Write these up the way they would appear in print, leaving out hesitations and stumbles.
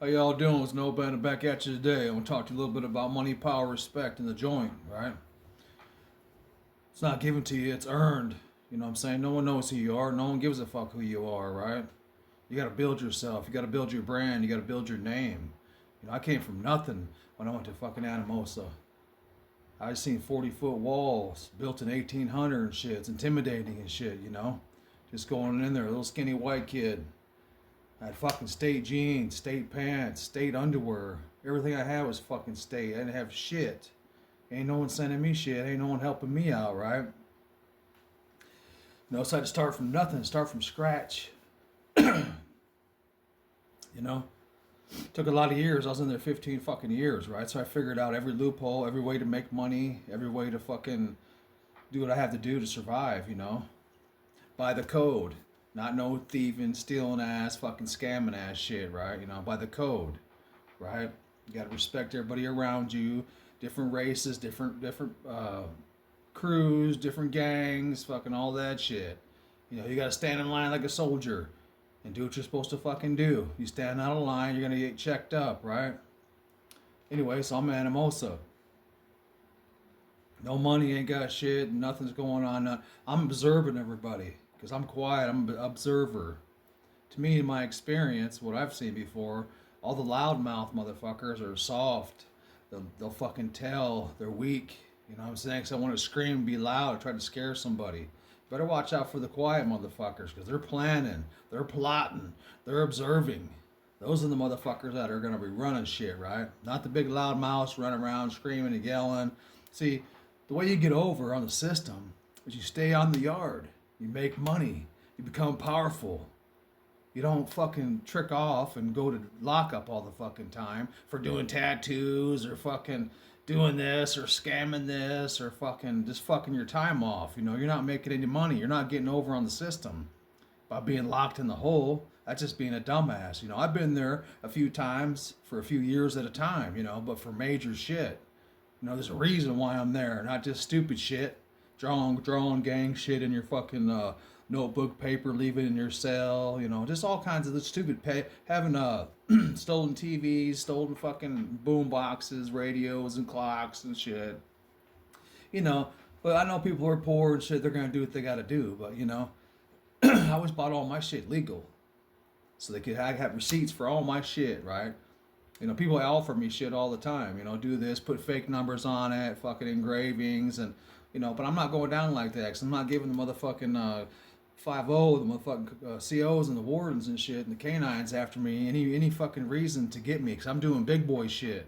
How y'all doing? It's No Band back at you today. I want to talk to you a little bit about money, power, respect in the joint, right? It's not given to you, it's earned. You know what I'm saying? No one knows who you are. No one gives a fuck who you are, right? You got to build yourself. You got to build your brand. You got to build your name. I came from nothing when I went to fucking Anamosa. I seen 40-foot walls built in 1800 and shit. It's intimidating and shit. Just going in there, a little skinny white kid. I had fucking state jeans, state pants, state underwear. Everything I had was fucking state. I didn't have shit. Ain't no one sending me shit. Ain't no one helping me out, right? So I had to start from nothing, start from scratch. you know? Took a lot of years. I was in there 15 fucking years, right? So I figured out every loophole, every way to make money, every way to fucking do what I have to do to survive. By the code. Not no thieving, stealing ass, fucking scamming ass shit, right? By the code, right? You gotta respect everybody around you, different races, different crews, different gangs, fucking all that shit. You gotta stand in line like a soldier and do what you're supposed to fucking do. You stand out of line, you're gonna get checked up, right? Anyway, so I'm Anamosa. No money, ain't got shit, nothing's going on. I'm observing everybody because I'm quiet. I'm an observer. To me, in my experience, what I've seen before, all the loudmouth motherfuckers are soft. They'll fucking tell they're weak. You know what I'm saying? Because I want to scream and be loud, try to scare somebody. Better watch out for the quiet motherfuckers because they're planning, they're plotting, they're observing. Those are the motherfuckers that are going to be running shit, right? Not the big loud mouths running around screaming and yelling. See, the way you get over on the system is you stay on the yard. You make money. You become powerful. You don't fucking trick off and go to lockup all the fucking time for doing tattoos or fucking doing this or scamming this or fucking just fucking your time off. You're not making any money. You're not getting over on the system by being locked in the hole. That's just being a dumbass. I've been there a few times for a few years at a time, but for major shit. There's a reason why I'm there, not just stupid shit. Drawing gang shit in your fucking notebook paper, leave it in your cell, just all kinds of the stupid having stolen TVs, stolen fucking boom boxes, radios, and clocks and shit. You know, but I know people are poor and shit. They're gonna do what they gotta do. But I always bought all my shit legal, so I have receipts for all my shit, right? People offer me shit all the time. Do this, put fake numbers on it, fucking engravings, and but I'm not going down like that because I'm not giving the motherfucking 5-0, the motherfucking COs and the wardens and shit and the canines after me any fucking reason to get me because I'm doing big boy shit.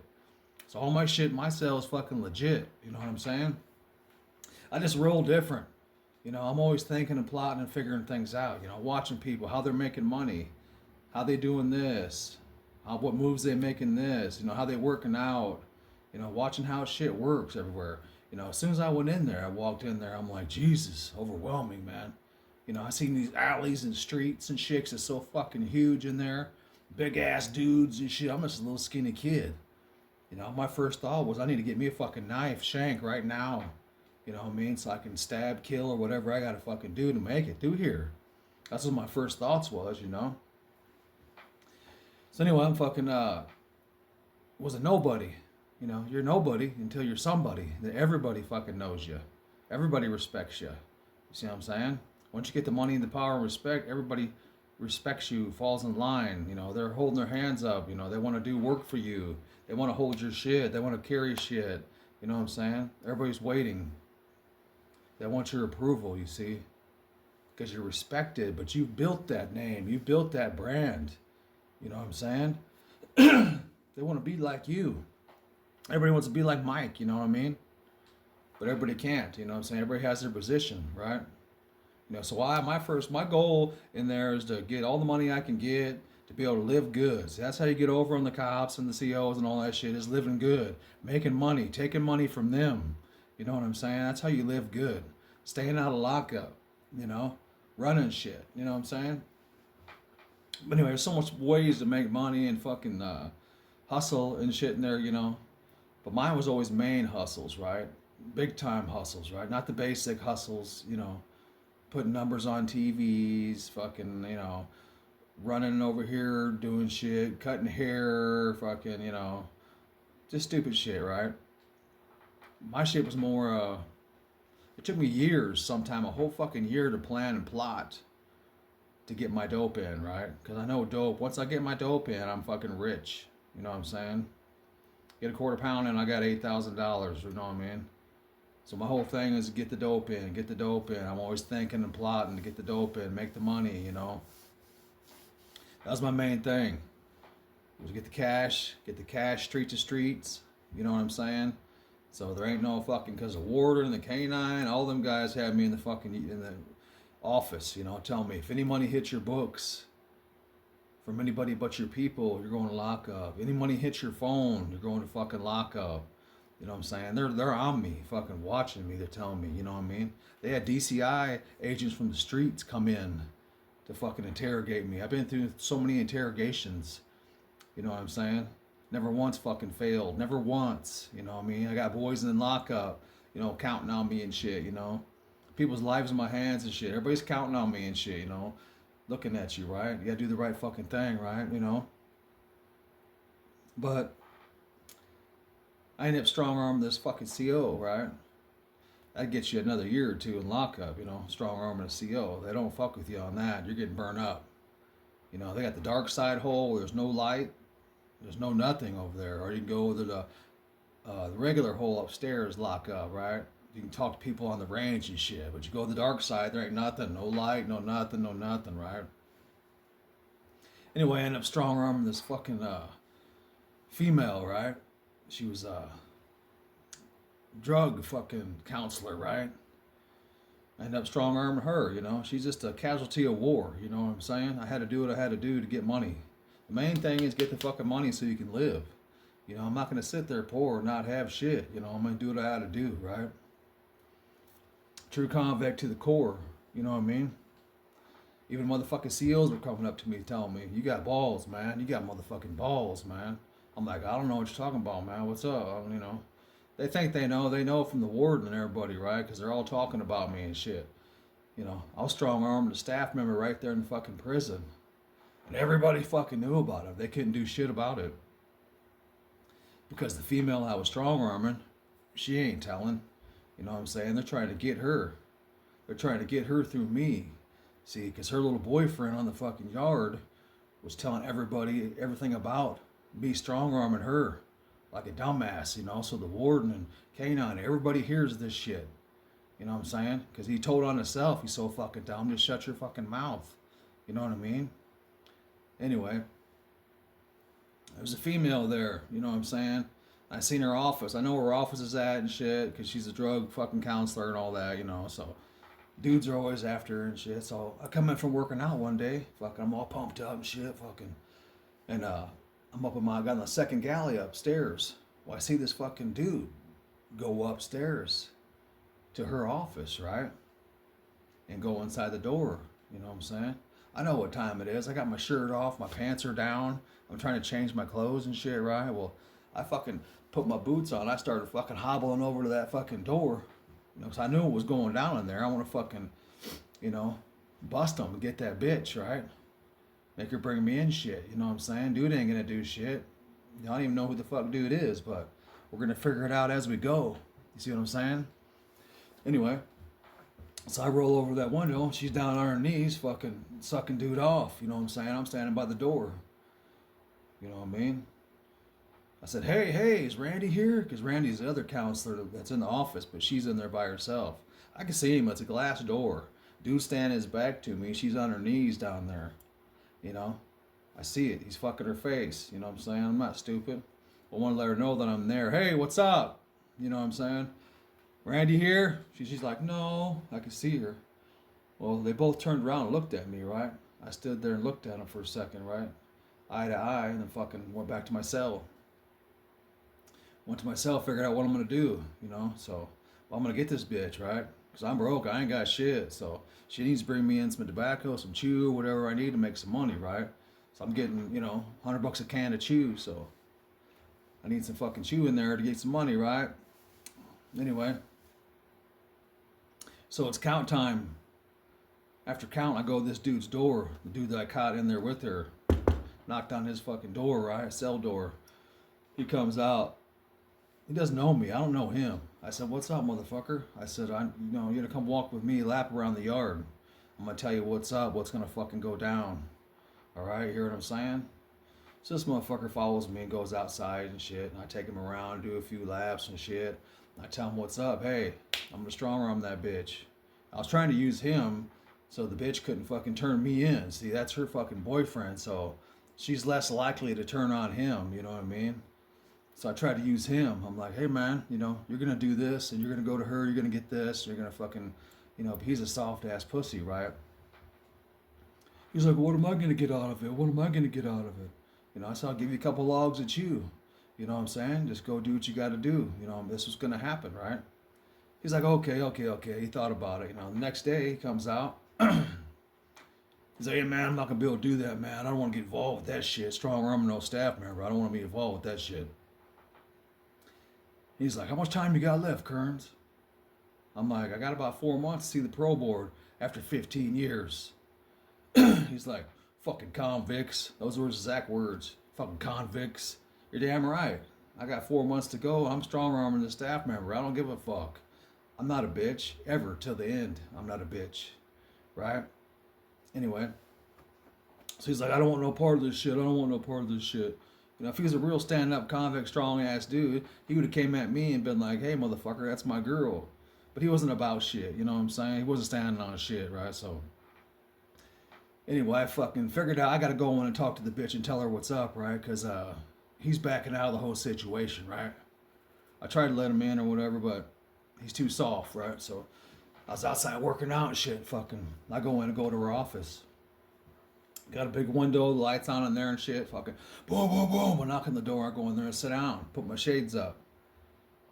So all my shit, my cell is fucking legit. You know what I'm saying? I just roll different. I'm always thinking and plotting and figuring things out. Watching people, how they're making money, how they doing this, what moves they making this, how they working out, watching how shit works everywhere. As soon as I went in there, I walked in there, I'm like, Jesus, overwhelming, man. I seen these alleys and streets and chicks that's so fucking huge in there, big ass dudes and shit. I'm just a little skinny kid. My first thought was I need to get me a fucking knife, shank right now. You know what I mean? So I can stab, kill, or whatever I gotta fucking do to make it through here. That's what my first thoughts was. So anyway, I'm fucking was a nobody. You're nobody until you're somebody. Then everybody fucking knows you. Everybody respects you. You see what I'm saying? Once you get the money and the power and respect, everybody respects you, falls in line. They're holding their hands up. They want to do work for you. They want to hold your shit. They want to carry shit. You know what I'm saying? Everybody's waiting. They want your approval, you see? Because you're respected, but you built that name. You built that brand. You know what I'm saying? They want to be like you. Everybody wants to be like Mike, you know what I mean? But everybody can't, you know what I'm saying? Everybody has their position, right? So my goal in there is to get all the money I can get to be able to live good. So that's how you get over on the cops and the COs and all that shit, is living good, making money, taking money from them. You know what I'm saying? That's how you live good. Staying out of lockup, running shit, you know what I'm saying? But anyway, there's so much ways to make money and fucking hustle and shit in there. But mine was always main hustles, right? Big time hustles, right? Not the basic hustles, putting numbers on TVs, fucking, running over here, doing shit, cutting hair, fucking, you know, just stupid shit, right? My shit was more, it took me years, sometime a whole fucking year to plan and plot to get my dope in, right? Because I know dope, once I get my dope in, I'm fucking rich. You know what I'm saying? Get a quarter pound and I got $8,000, you know what I mean? So my whole thing is get the dope in, get the dope in. I'm always thinking and plotting to get the dope in, make the money, you know? That was my main thing. Was get the cash street to streets. You know what I'm saying? So there ain't no fucking, because the warden and the canine, all them guys had me in the fucking in the office. You know, tell me if any money hits your books from anybody but your people, you're going to lock up. Any money hits your phone, you're going to fucking lock up. You know what I'm saying? They're on me, fucking watching me. They're telling me. You know what I mean? They had DCI agents from the streets come in to fucking interrogate me. I've been through so many interrogations. You know what I'm saying? Never once fucking failed. Never once. You know what I mean? I got boys in lockup, you know, counting on me and shit, you know. People's lives in my hands and shit. Everybody's counting on me and shit, you know. Looking at you, right? You gotta do the right fucking thing, right? You know. But I ended up strong arming this fucking CO, right? That gets you another year or two in lockup, you know, strong arming a CO. They don't fuck with you on that. You're getting burned up. You know, they got the dark side hole where there's no light. There's no nothing over there. Or you can go to the regular hole upstairs, lock up, right? You can talk to people on the range and shit. But you go to the dark side, there ain't nothing. No light, no nothing, right? Anyway, I ended up strong arming this fucking female, right? She was a drug fucking counselor, right? I ended up strong arming her, you know. She's just a casualty of war, you know what I'm saying? I had to do what I had to do to get money. The main thing is get the fucking money so you can live. You know, I'm not going to sit there poor and not have shit. You know, I'm going to do what I had to do, right? True convict to the core. You know what I mean? Even motherfucking SEALs were coming up to me telling me, you got balls, man. You got motherfucking balls, man. I'm like, I don't know what you're talking about, man. What's up? You know, they think they know. They know from the warden and everybody, right? Because they're all talking about me and shit. You know, I was strong armed a staff member right there in the fucking prison. And everybody fucking knew about it. They couldn't do shit about it. Because the female I was strong arming, she ain't telling. You know what I'm saying? They're trying to get her. They're trying to get her through me. See, because her little boyfriend on the fucking yard was telling everybody everything about me strong arming her like a dumbass, you know? So the warden and canine, everybody hears this shit. You know what I'm saying? Because he told on himself, he's so fucking dumb, just shut your fucking mouth. You know what I mean? Anyway, there was a female there, you know what I'm saying? I seen her office. I know where her office is at and shit, because she's a drug fucking counselor and all that, you know, so dudes are always after her and shit. So I come in from working out one day, fucking, I'm all pumped up and shit, fucking, and I'm up in I got on the second galley upstairs. Well, I see this fucking dude go upstairs to her office, right? And go inside the door, you know what I'm saying? I know what time it is. I got my shirt off, my pants are down. I'm trying to change my clothes and shit, right? Well, I fucking put my boots on. I started fucking hobbling over to that fucking door, you know, because I knew what was going down in there. I want to fucking, you know, bust them and get that bitch, right? Make her bring me in shit, you know what I'm saying? Dude ain't gonna do shit. I don't even know who the fuck dude is, but we're gonna figure it out as we go. You see what I'm saying? Anyway. So I roll over that window. She's down on her knees, fucking sucking dude off. You know what I'm saying? I'm standing by the door. You know what I mean? I said, hey, is Randy here? Because Randy's the other counselor that's in the office, but she's in there by herself. I can see him. It's a glass door. Dude standing his back to me. She's on her knees down there. You know? I see it. He's fucking her face. You know what I'm saying? I'm not stupid. I want to let her know that I'm there. Hey, what's up? You know what I'm saying? Randy here? She's like, no, I can see her. Well, they both turned around and looked at me, right? I stood there and looked at them for a second, right? Eye to eye, and then fucking went back to my cell. Went to my cell, figured out what I'm going to do, you know? So, well, I'm going to get this bitch, right? Because I'm broke, I ain't got shit. So, she needs to bring me in some tobacco, some chew, whatever I need to make some money, right? So, I'm getting, you know, $100 a can of chew, so I need some fucking chew in there to get some money, right? Anyway. So it's count time. After counting, I go to this dude's door. The dude that I caught in there with her. Knocked on his fucking door, right? Cell door. He comes out. He doesn't know me. I don't know him. I said, "What's up, motherfucker?" I said, you're gonna come walk with me, lap around the yard. I'm gonna tell you what's up, what's gonna fucking go down. All right, you hear what I'm saying?" So this motherfucker follows me and goes outside and shit. And I take him around, do a few laps and shit. I tell him what's up. Hey, I'm gonna strong arm that bitch. I was trying to use him so the bitch couldn't fucking turn me in. See, that's her fucking boyfriend, so she's less likely to turn on him, you know what I mean? So I tried to use him. I'm like, hey man, you're gonna do this and you're gonna go to her, you're gonna get this, you're gonna fucking, he's a soft ass pussy, right? He's like, what am I gonna get out of it? What am I gonna get out of it? I said, I'll give you a couple logs at you. You know what I'm saying? Just go do what you gotta do. This was gonna happen, right? He's like, okay. He thought about it. The next day he comes out. He's like, hey man, I'm not gonna be able to do that, man. I don't want to get involved with that shit. Strong arm, no staff member. I don't want to be involved with that shit. He's like, how much time you got left, Kearns? I'm like, I got about 4 months to see the pro board after 15 years. He's like, fucking convicts. Those were his exact words. Fucking convicts. You're damn right. I got 4 months to go. I'm strong arming the staff member. I don't give a fuck. I'm not a bitch. Ever till the end. I'm not a bitch. Right? Anyway. So he's like, I don't want no part of this shit. I don't want no part of this shit. If he was a real stand-up convict, strong-ass dude, he would have came at me and been like, hey, motherfucker, that's my girl. But he wasn't about shit, you know what I'm saying? He wasn't standing on shit, right? So, anyway, I fucking figured out I got to go in and talk to the bitch and tell her what's up, right? Because he's backing out of the whole situation, right? I tried to let him in or whatever, but he's too soft, right? So, I was outside working out and shit, fucking. I go in and go to her office. Got a big window, lights on in there and shit. Fucking boom, boom, boom. I knock on the door. I go in there and sit down. Put my shades up.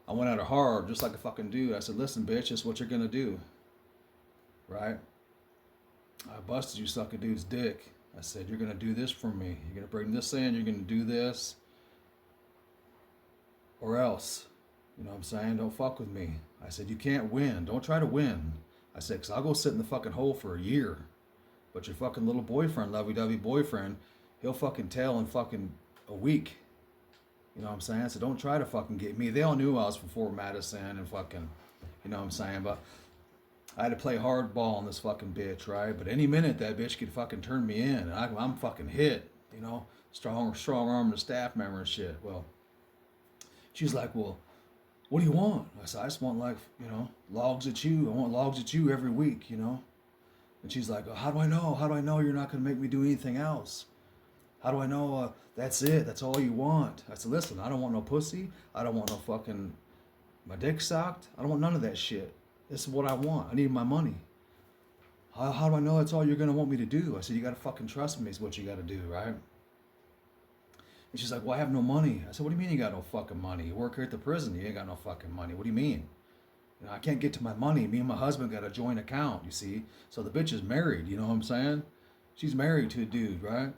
I went at her hard, just like a fucking dude. I said, listen, bitch, this is what you're going to do. Right? I busted you suck a dude's dick. I said, you're going to do this for me. You're going to bring this in. You're going to do this. Or else. You know what I'm saying? Don't fuck with me. I said, you can't win. Don't try to win. I said, because I'll go sit in the fucking hole for a year. But your fucking little boyfriend, lovey-dovey boyfriend, he'll fucking tell in fucking a week. You know what I'm saying? So don't try to fucking get me. They all knew I was from Fort Madison and fucking, you know what I'm saying? But I had to play hardball on this fucking bitch, right? But any minute that bitch could fucking turn me in. And I'm fucking hit, strong arm the staff member and shit. Well, she's like, well, what do you want? I said, I just want logs at you. I want logs at you every week, And she's like, oh, how do I know? How do I know you're not going to make me do anything else? How do I know that's it? That's all you want? I said, listen, I don't want no pussy. I don't want no fucking, my dick sucked. I don't want none of that shit. This is what I want. I need my money. How do I know that's all you're going to want me to do? I said, you got to fucking trust me is what you got to do, right? And she's like, well, I have no money. I said, what do you mean you got no fucking money? You work here at the prison. You ain't got no fucking money. What do you mean? I can't get to my money. Me and my husband got a joint account, you see. So the bitch is married, you know what I'm saying? She's married to a dude, right?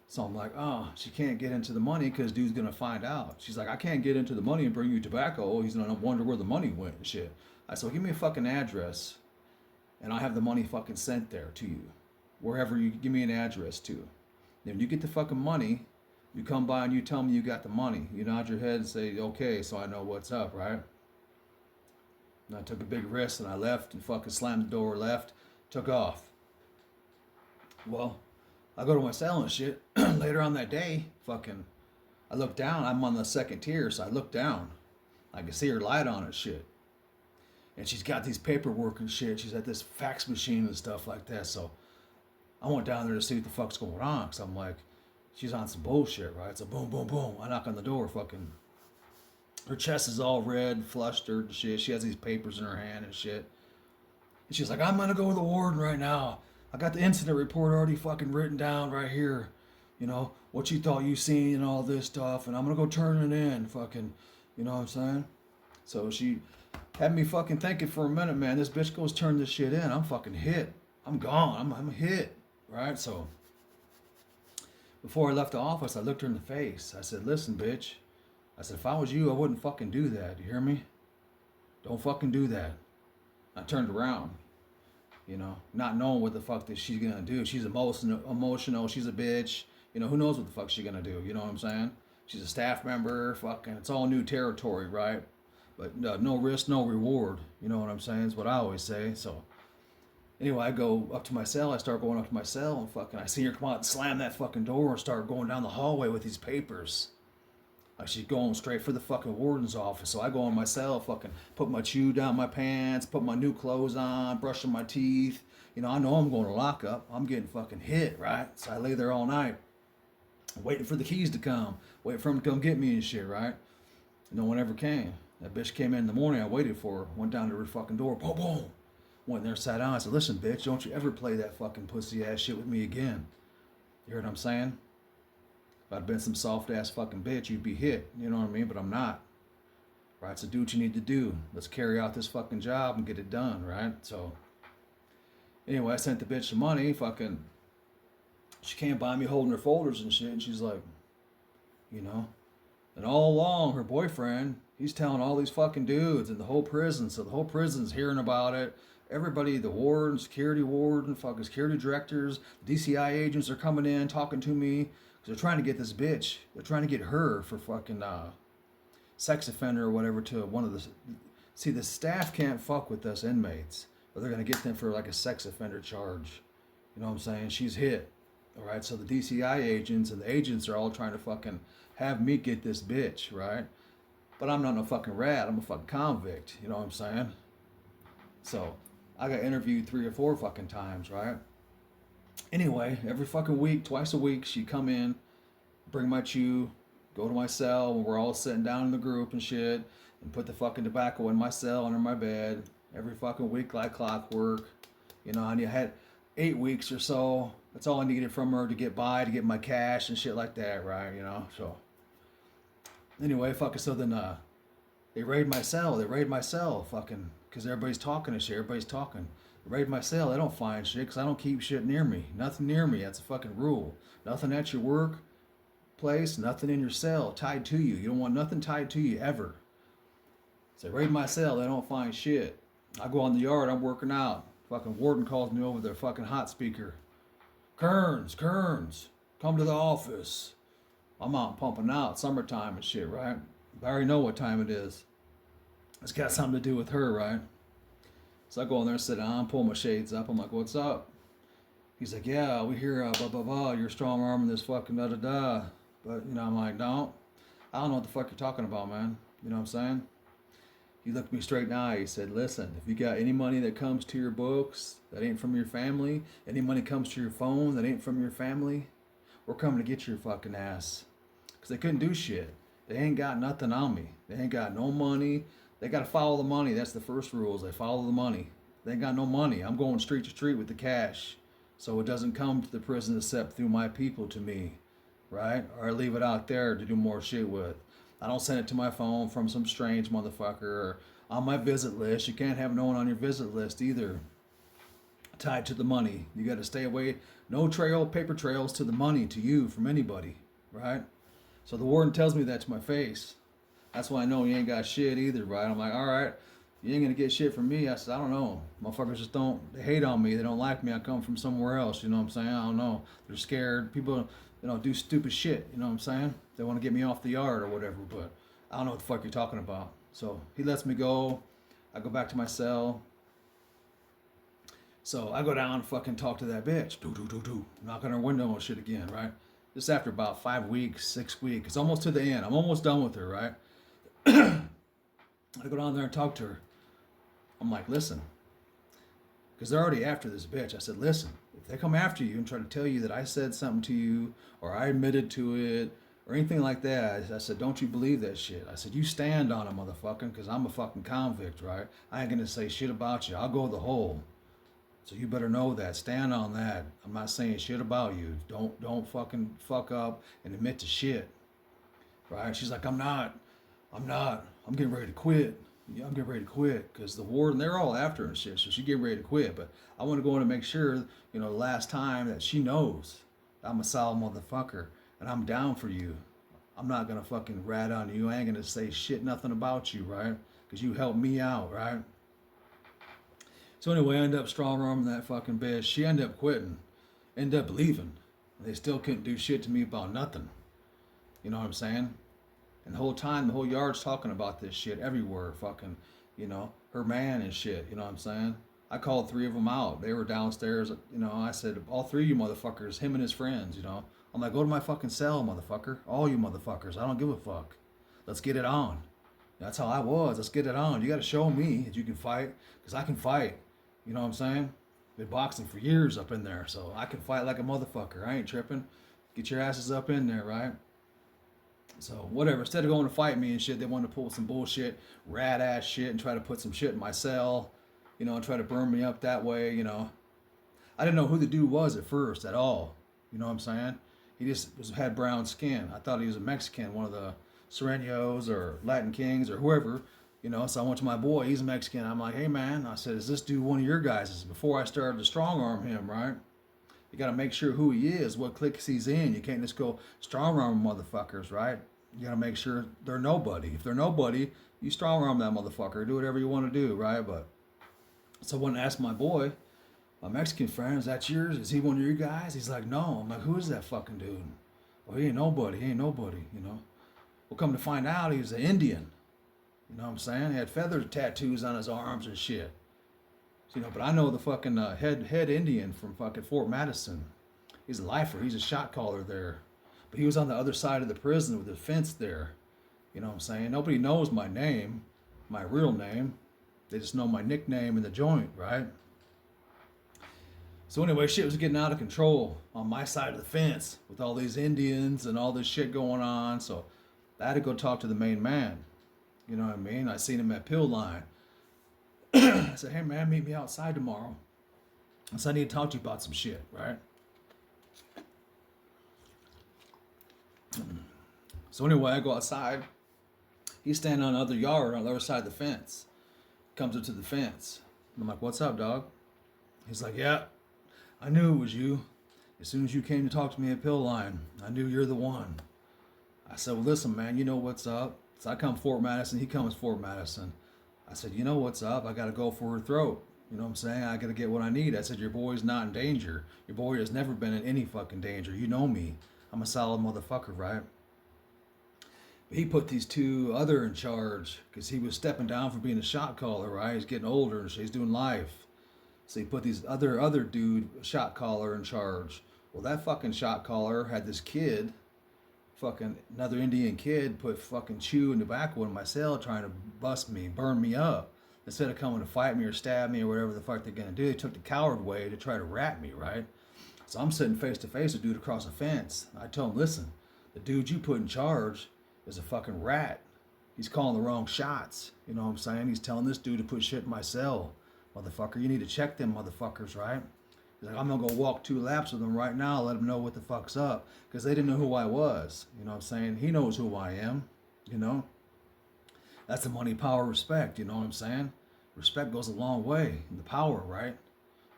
So I'm like, oh, she can't get into the money because dude's going to find out. She's like, I can't get into the money and bring you tobacco. He's going to wonder where the money went and shit. I said, well, give me a fucking address and I have the money fucking sent there to you. Wherever you give me an address to. Then when you get the fucking money, you come by and you tell me you got the money. You nod your head and say, okay, so I know what's up, right? And I took a big risk and I left and fucking slammed the door, left, took off. Well, I go to my cell and shit. Later on that day, I look down. I'm on the second tier, so I look down. I can see her light on and shit. And she's got these paperwork and shit. She's at this fax machine and stuff like that. So I went down there to see what the fuck's going on. Because I'm like, she's on some bullshit, right? So boom, boom, boom. I knock on the door, her chest is all red, flustered and shit. She has these papers in her hand and shit. And she's like, I'm going to go to the warden right now. I got the incident report already fucking written down right here. What you thought you seen and all this stuff. And I'm going to go turn it in. Fucking, you know what I'm saying? So she had me fucking thinking for a minute, man. This bitch goes turn this shit in. I'm fucking hit. I'm gone. I'm hit. Right? So before I left the office, I looked her in the face. I said, listen, bitch. I said, if I was you, I wouldn't fucking do that. You hear me? Don't fucking do that. I turned around. You know, not knowing what the fuck that she's gonna do. She's emotional. She's a bitch. You know, who knows what the fuck she's gonna do? You know what I'm saying? She's a staff member. Fucking, it's all new territory, right? But no risk, no reward. You know what I'm saying? Is what I always say. So anyway, I go up to my cell. I start going up to my cell, and fucking, I see her come out and slam that fucking door and start going down the hallway with these papers. Like she's going straight for the fucking warden's office. So I go in my cell, fucking put my chew down my pants, put my new clothes on, brushing my teeth. You know, I know I'm going to lock up. I'm getting fucking hit, right? So I lay there all night, waiting for the keys to come, waiting for them to come get me and shit, right? No one ever came. That bitch came in the morning. I waited for her. Went down to her fucking door. Boom, boom. Went in there, sat down. I said, listen, bitch, don't you ever play that fucking pussy ass shit with me again. You heard what I'm saying? If I'd been some soft ass fucking bitch, you'd be hit. You know what I mean? But I'm not. Right? So do what you need to do. Let's carry out this fucking job and get it done, right? So anyway, I sent the bitch some money. Fucking, she came by me holding her folders and shit. And she's like, you know. And all along, her boyfriend, he's telling all these fucking dudes in the whole prison. So the whole prison's hearing about it. Everybody, the warden, security warden, fucking security directors, DCI agents are coming in, talking to me. They're trying to get this bitch. They're trying to get her for fucking sex offender or whatever to one of the... See, the staff can't fuck with us inmates. Or they're going to get them for like a sex offender charge. You know what I'm saying? She's hit. All right, so the DCI agents and the agents are all trying to fucking have me get this bitch, right? But I'm not no fucking rat. I'm a fucking convict. You know what I'm saying? So I got interviewed 3 or 4 fucking times, right? Anyway, every fucking week, twice a week, she'd come in, bring my chew, go to my cell when we're all sitting down in the group and shit, and put the fucking tobacco in my cell under my bed every fucking week like clockwork. You know, and you had 8 weeks or so. That's all I needed from her to get by, to get my cash and shit like that, right? You know, so anyway, fucking, so then they raid my cell, fucking, because everybody's talking and shit, everybody's talking. They raid my cell, they don't find shit, because I don't keep shit near me. Nothing near me, that's a fucking rule. Nothing at your work place, nothing in your cell tied to you. You don't want nothing tied to you ever. So they raid my cell, they don't find shit. I go on the yard, I'm working out. Fucking warden calls me over their fucking hot speaker. Kearns, come to the office. I'm out pumping out, summertime and shit, right? I already know what time it is. It's got something to do with her, right? So I go in there and sit down, pull my shades up. I'm like, what's up? He's like, yeah, we hear blah, blah, blah. You're strong arming this fucking da, da, da. But, you know, I'm like, no. I don't know what the fuck you're talking about, man. You know what I'm saying? He looked me straight in the eye. He said, listen, if you got any money that comes to your books that ain't from your family, any money comes to your phone that ain't from your family, we're coming to get your fucking ass. Because they couldn't do shit. They ain't got nothing on me. They ain't got no money. They got to follow the money. That's the first rules. They follow the money. They ain't got no money. I'm going street to street with the cash. So it doesn't come to the prison except through my people to me. Right? Or I leave it out there to do more shit with. I don't send it to my phone from some strange motherfucker or on my visit list. You can't have no one on your visit list either tied to the money. You got to stay away. No paper trails to the money, to you, from anybody. Right? So the warden tells me that to my face. That's why I know you ain't got shit either, right? I'm like, all right, you ain't gonna get shit from me. I said, I don't know. Motherfuckers just don't, they hate on me. They don't like me. I come from somewhere else. You know what I'm saying? I don't know. They're scared. People, you know, do stupid shit. You know what I'm saying? They want to get me off the yard or whatever, but I don't know what the fuck you're talking about. So he lets me go. I go back to my cell. So I go down and fucking talk to that bitch. Knock on her window and shit again, right? Just after about 5 weeks, 6 weeks. It's almost to the end. I'm almost done with her, right? I go down there and talk to her. I'm like, listen, because they're already after this bitch. I said, listen, if they come after you and try to tell you that I said something to you or I admitted to it or anything like that, I said, don't you believe that shit. I said, you stand on it, motherfucker, because I'm a fucking convict, right? I ain't going to say shit about you. I'll go the hole. So you better know that. Stand on that. I'm not saying shit about you. Don't fucking fuck up and admit to shit. Right? She's like, I'm not. I'm getting ready to quit. Yeah, I'm getting ready to quit because the warden, they're all after her and shit. So she's getting ready to quit. But I want to go in and make sure, you know, the last time that she knows I'm a solid motherfucker and I'm down for you. I'm not going to fucking rat on you. I ain't going to say shit, nothing about you, right? Because you helped me out, right? So anyway, I ended up strong arming that fucking bitch. She ended up quitting, ended up leaving. They still couldn't do shit to me about nothing. You know what I'm saying? And the whole time, the whole yard's talking about this shit everywhere. Fucking, her man and shit. You know what I'm saying? I called 3 of them out. They were downstairs. I said, all 3 of you motherfuckers, him and his friends, I'm like, go to my fucking cell, motherfucker. All you motherfuckers. I don't give a fuck. Let's get it on. That's how I was. Let's get it on. You got to show me that you can fight, because I can fight. You know what I'm saying? Been boxing for years up in there, so I can fight like a motherfucker. I ain't tripping. Get your asses up in there, right? So whatever. Instead of going to fight me and shit, they wanted to pull some bullshit, rat ass shit, and try to put some shit in my cell, and try to burn me up that way. I didn't know who the dude was at first at all. You know what I'm saying? He just had brown skin. I thought he was a Mexican, one of the Serenos or Latin Kings or whoever. So I went to my boy. He's a Mexican. I'm like, hey man, I said, is this dude one of your guys? Before I started to strong arm him, right? You got to make sure who he is, what cliques he's in. You can't just go strong arm motherfuckers, right? You got to make sure they're nobody. If they're nobody, you strong arm that motherfucker. Do whatever you want to do, right? But so I went and asked my boy, my Mexican friend, is that yours? Is he one of your guys? He's like, no. I'm like, who is that fucking dude? Well, he ain't nobody. Well, come to find out, he was an Indian. You know what I'm saying? He had feather tattoos on his arms and shit. But I know the fucking head Indian from fucking Fort Madison. He's a lifer. He's a shot caller there. But he was on the other side of the prison with the fence there. You know what I'm saying? Nobody knows my name, my real name. They just know my nickname in the joint, right? So anyway, shit was getting out of control on my side of the fence with all these Indians and all this shit going on. So I had to go talk to the main man. You know what I mean? I seen him at Pill Line. I said, hey man, meet me outside tomorrow. I said, I need to talk to you about some shit, right? So anyway, I go outside. He's standing on the other yard on the other side of the fence. Comes up to the fence. I'm like, what's up, dog? He's like, yeah, I knew it was you. As soon as you came to talk to me at Pill Line, I knew you're the one. I said, well, listen, man, you know what's up. So I come Fort Madison. He comes Fort Madison. I said, you know what's up? I got to go for her throat. You know what I'm saying? I got to get what I need. I said, your boy's not in danger. Your boy has never been in any fucking danger. You know me. I'm a solid motherfucker, right? But he put these 2 other in charge because he was stepping down from being a shot caller, right? He's getting older and he's doing life. So he put these other dude, shot caller, in charge. Well, that fucking shot caller had this kid, fucking another Indian kid, put fucking chew and tobacco in my cell trying to bust me, burn me up. Instead of coming to fight me or stab me or whatever the fuck they're gonna do, they took the coward way to try to rat me, right? So I'm sitting face to face with a dude across the fence. I told him, listen, the dude you put in charge is a fucking rat. He's calling the wrong shots. You know what I'm saying? He's telling this dude to put shit in my cell. Motherfucker, you need to check them motherfuckers, right? He's like, I'm gonna go walk 2 laps with them right now, let them know what the fuck's up. Because they didn't know who I was. You know what I'm saying? He knows who I am, That's the money, power, respect, you know what I'm saying? Respect goes a long way. And the power, right?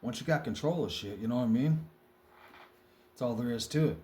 Once you got control of shit, you know what I mean? That's all there is to it.